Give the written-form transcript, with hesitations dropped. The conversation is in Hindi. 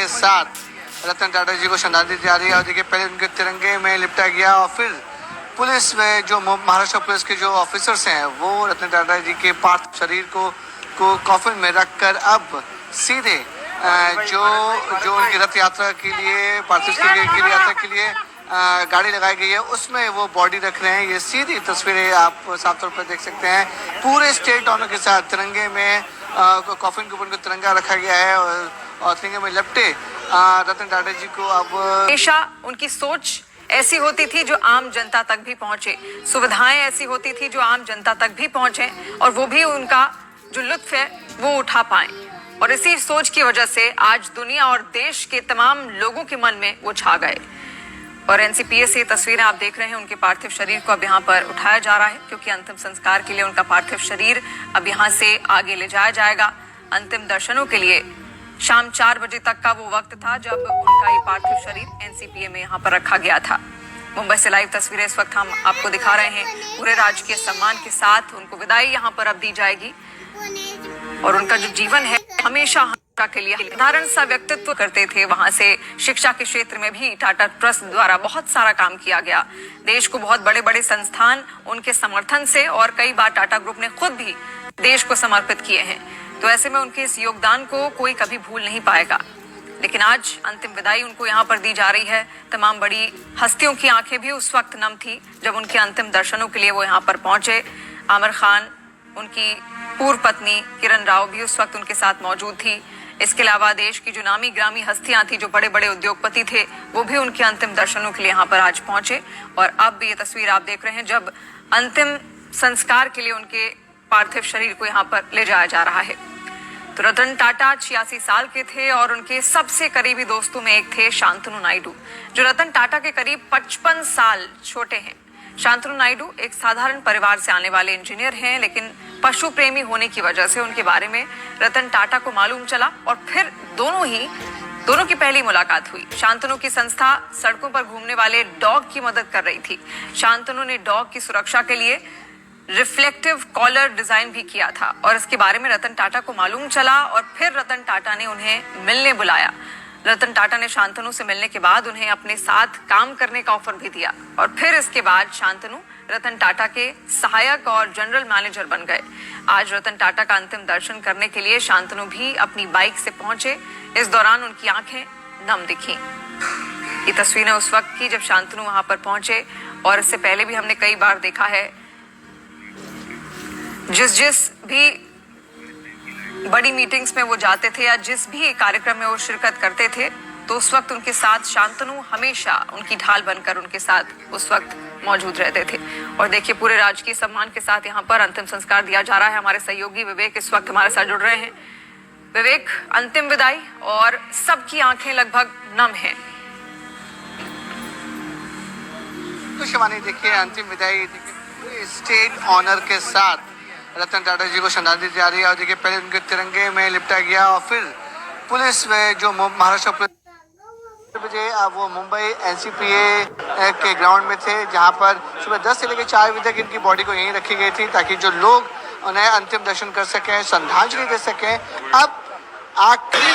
के साथ रतन टाटा जी को श्रद्धांजलि दी जा रही है। और देखिए पहले उनके तिरंगे में लिपटा गया और फिर पुलिस में जो महाराष्ट्र पुलिस के जो ऑफिसर्स हैं वो रतन टाटा जी के पार्थिव शरीर को कॉफिन में रखकर अब सीधे जो उनकी रथ यात्रा के लिए पार्थिव शरीर के लिए यात्रा के लिए गाड़ी लगाई गई है उसमें वो बॉडी रख रहे हैं। ये सीधी तस्वीरें आप साफ तौर पर देख सकते हैं। पूरे स्टेट ऑनर के साथ तिरंगे में कॉफिन के ऊपर उनको तिरंगा रखा गया है और तिरंगे में लपटे रतन टाटा जी को अब हमेशा उनकी सोच ऐसी होती थी जो आम जनता तक भी पहुंचे, सुविधाएं ऐसी होती थी जो आम जनता तक भी पहुंचे और वो भी उनका जो लुत्फ है वो उठा पाए। और इसी सोच की वजह से आज दुनिया और देश के तमाम लोगों के मन में वो छा गए। और एनसीपीए से तस्वीरें आप देख रहे हैं, उनके पार्थिव शरीर को अब यहाँ पर उठाया जा रहा है क्योंकि अंतिम संस्कार के लिए उनका पार्थिव शरीर अब यहाँ से आगे ले जाया जाएगा। अंतिम दर्शनों के लिए शाम 4 बजे तक का वो वक्त था जब उनका ये पार्थिव शरीर एनसीपीए में यहाँ पर रखा गया था। मुंबई से लाइव तस्वीरें इस वक्त हम आपको दिखा रहे हैं। पूरे राजकीय सम्मान के साथ उनको विदाई यहाँ पर अब दी जाएगी और उनका जो जीवन है हमेशा के लिए साधारण सा व्यक्तित्व करते थे। वहां से शिक्षा के क्षेत्र में भी टाटा ट्रस्ट द्वारा बहुत सारा काम किया गया। देश को बहुत बड़े बड़े संस्थान उनके समर्थन से और कई बार टाटा ग्रुप ने खुद भी देश को समर्पित किए हैं। तो ऐसे में उनके इस योगदान को कोई कभी भूल नहीं पाएगा। लेकिन आज अंतिम विदाई उनको यहाँ पर दी जा रही है। तमाम बड़ी हस्तियों की आंखें भी उस वक्त नम थी जब उनके अंतिम दर्शनों के लिए वो यहाँ पर पहुंचे। आमिर खान, उनकी पूर्व पत्नी किरण राव भी उस वक्त उनके साथ मौजूद थी। इसके अलावा देश की जो नामी ग्रामी हस्तियां थी, जो बड़े बड़े उद्योगपति थे, वो भी उनके अंतिम दर्शनों के लिए यहाँ पर आज पहुंचे। और अब ये तस्वीर आप देख रहे हैं जब अंतिम संस्कार के लिए उनके पार्थिव शरीर को यहाँ पर ले जाया जा रहा है। तो रतन टाटा 86 साल के थे और उनके सबसे करीबी दोस्तों में एक थे शांतनु नायडू, जो रतन टाटा के करीब 55 साल छोटे हैं। शांतनु नायडू एक साधारण परिवार से आने वाले इंजीनियर हैं, लेकिन पशु प्रेमी होने की वजह से उनके बारे में रतन टाटा को मालूम चला और फिर दोनों की पहली मुलाकात हुई। शांतनु की संस्था सड़कों पर घूमने वाले डॉग की मदद कर रही थी। शांतनु ने डॉग की सुरक्षा के लिए रिफ्लेक्टिव कॉलर डिजाइन भी किया था और इसके बारे में रतन टाटा को मालूम चला और फिर रतन टाटा ने उन्हें मिलने बुलाया। रतन टाटा ने शांतनु से मिलने के बाद उन्हें अपने साथ काम करने का ऑफर भी दिया और फिर इसके बाद शांतनु रतन टाटा के सहायक और जनरल मैनेजर बन गए। आज रतन टाटा का अंतिम दर्शन करने के लिए शांतनु भी अपनी बाइक से पहुंचे। इस दौरान उनकी आंखें नम दिखी। ये तस्वीरें उस वक्त की जब शांतनु वहां पर पहुंचे और इससे पहले भी हमने कई बार देखा है जिस भी बड़ी मीटिंग्स में वो जाते थे या जिस भी कार्यक्रम में वो शिरकत करते थे तो उस वक्त उनके साथ शांतनु हमेशा उनकी ढाल बनकर उनके साथ उस वक्त मौजूद रहते थे। और देखिए पूरे राजकीय सम्मान के साथ यहाँ पर अंतिम संस्कार दिया जा रहा है। हमारे सहयोगी विवेक इस वक्त हमारे साथ जुड़ रहे हैं। विवेक, अंतिम विदाई और सबकी आंखें लगभग नम हैं। तो शिवानी देखिए अंतिम विदाई पूरे स्टेट ऑनर के साथ रतन टाटा जी को श्रद्धांजलि दी जा रही है। और देखिए पहले उनके तिरंगे में लिपटा गया और फिर पुलिस में जो महाराष्ट्र पुलिस बजे अब वो मुंबई एनसीपीए के ग्राउंड में थे, जहां पर सुबह 10 से लेकर 4 बजे तक इनकी बॉडी को यहीं रखी गई थी ताकि जो लोग उन्हें अंतिम दर्शन कर सकें, श्रद्धांजलि दे सकें। अब आखिरी